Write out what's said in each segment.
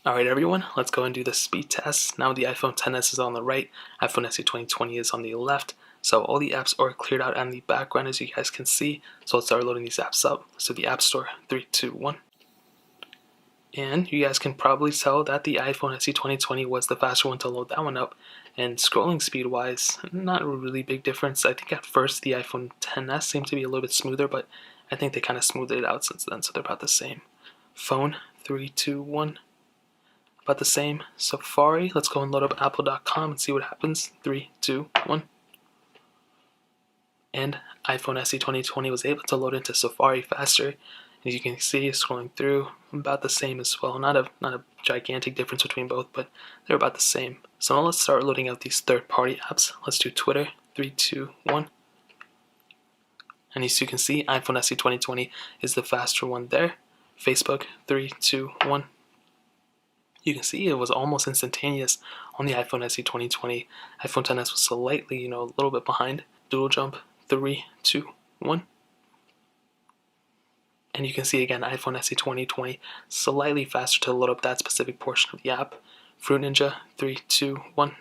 Alright everyone, let's go and do the speed test. Now the iPhone XS is on the right, iPhone SE 2020 is on the left. So all the apps are cleared out on the background as you guys can see. So let's start loading these apps up. So the App Store, 3, 2, 1. And you guys can probably tell that the iPhone SE 2020 was the faster one to load that one up. And scrolling speed wise, not a really big difference. I think at first the iPhone XS seemed to be a little bit smoother, but I think they kind of smoothed it out since then, so they're about the same. Phone, 3, 2, 1. About the same. Safari, let's go and load up apple.com and see what happens. 3, 2, 1. And iPhone SE 2020 was able to load into Safari faster. As you can see, scrolling through, about the same as well. Not a gigantic difference between both, but they're about the same. So now let's start loading out these third-party apps. Let's do Twitter. 3, 2, 1. And as you can see, iPhone SE 2020 is the faster one there. Facebook. 3, 2, 1. You can see it was almost instantaneous on the iPhone SE 2020. iPhone XS was slightly, a little bit behind. Doodle jump, 3, 2, 1. And you can see again, iPhone SE 2020 slightly faster to load up that specific portion of the app. Fruit Ninja, 3, 2, 1.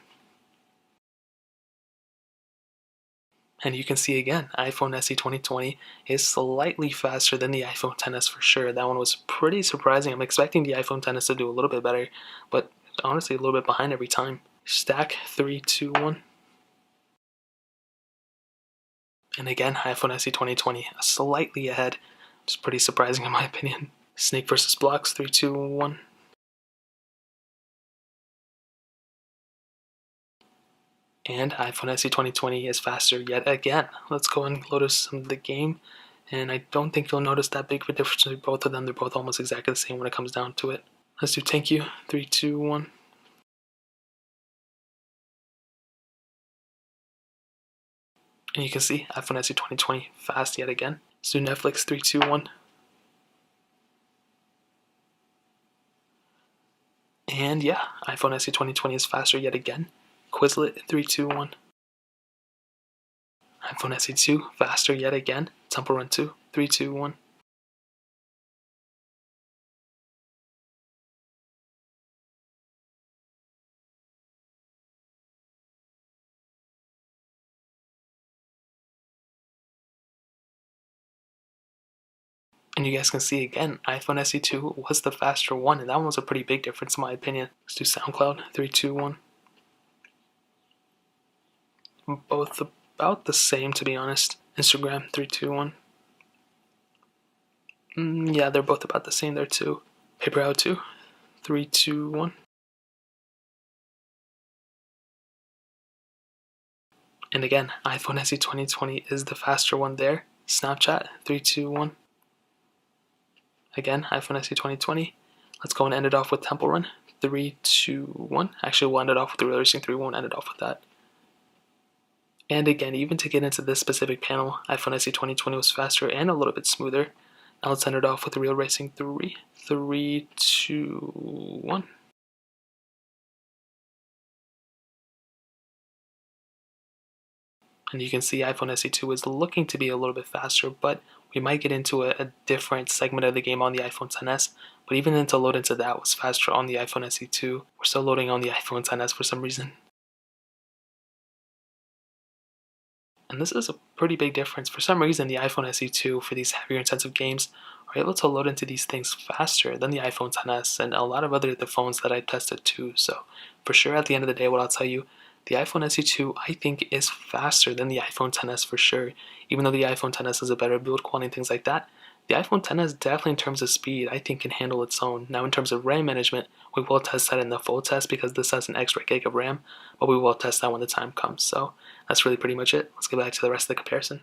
And you can see again, iPhone SE 2020 is slightly faster than the iPhone XS for sure. That one was pretty surprising. I'm expecting the iPhone XS to do a little bit better, but honestly a little bit behind every time. Stack, 3, 2, 1. And again, iPhone SE 2020 slightly ahead, which is pretty surprising in my opinion. Snake versus Blocks, 3, 2, 1. And iPhone SE 2020 is faster yet again. Let's go and load us some of the game. And I don't think you'll notice that big of a difference between both of them. They're both almost exactly the same when it comes down to it. Let's do Thank You. 3, 2, 1. And you can see iPhone SE 2020 fast yet again. Let's do Netflix. 3, 2, 1. And yeah, iPhone SE 2020 is faster yet again. Quizlet. 3, 2, 1. iPhone SE 2 faster yet again. Temple Run 2. 3, 2, 1. And you guys can see again, iPhone SE 2 was the faster one, and that one was a pretty big difference in my opinion. Let's do SoundCloud. 3, 2, 1. Both about the same, to be honest. Instagram. 3, 2, 1. Yeah, they're both about the same there too. Paper How To. 3, 2, 1. And again, iPhone SE 2020 is the faster one there. Snapchat. 3, 2, 1. Again, iPhone SE 2020. Let's go and end it off with Temple Run. 3, 2, 1. Actually, we'll end it off with the Real Racing 3. We won't end it off with that. And again, even to get into this specific panel, iPhone SE 2020 was faster and a little bit smoother. Now let's end it off with the Real Racing 3. 3, 2, 1. And you can see iPhone SE 2 is looking to be a little bit faster, but we might get into a different segment of the game on the iPhone XS. But even then to load into that was faster on the iPhone SE 2. We're still loading on the iPhone XS for some reason. And this is a pretty big difference. For some reason, the iPhone SE 2 for these heavier intensive games are able to load into these things faster than the iPhone XS and a lot of other the phones that I tested too. So for sure, at the end of the day, what I'll tell you, the iPhone SE 2 I think is faster than the iPhone XS for sure. Even though the iPhone XS has a better build quality and things like that, the iPhone XS definitely in terms of speed I think can handle its own. Now in terms of RAM management, we will test that in the full test because this has an extra gig of RAM, but we will test that when the time comes. So that's really pretty much it. Let's get back to the rest of the comparison.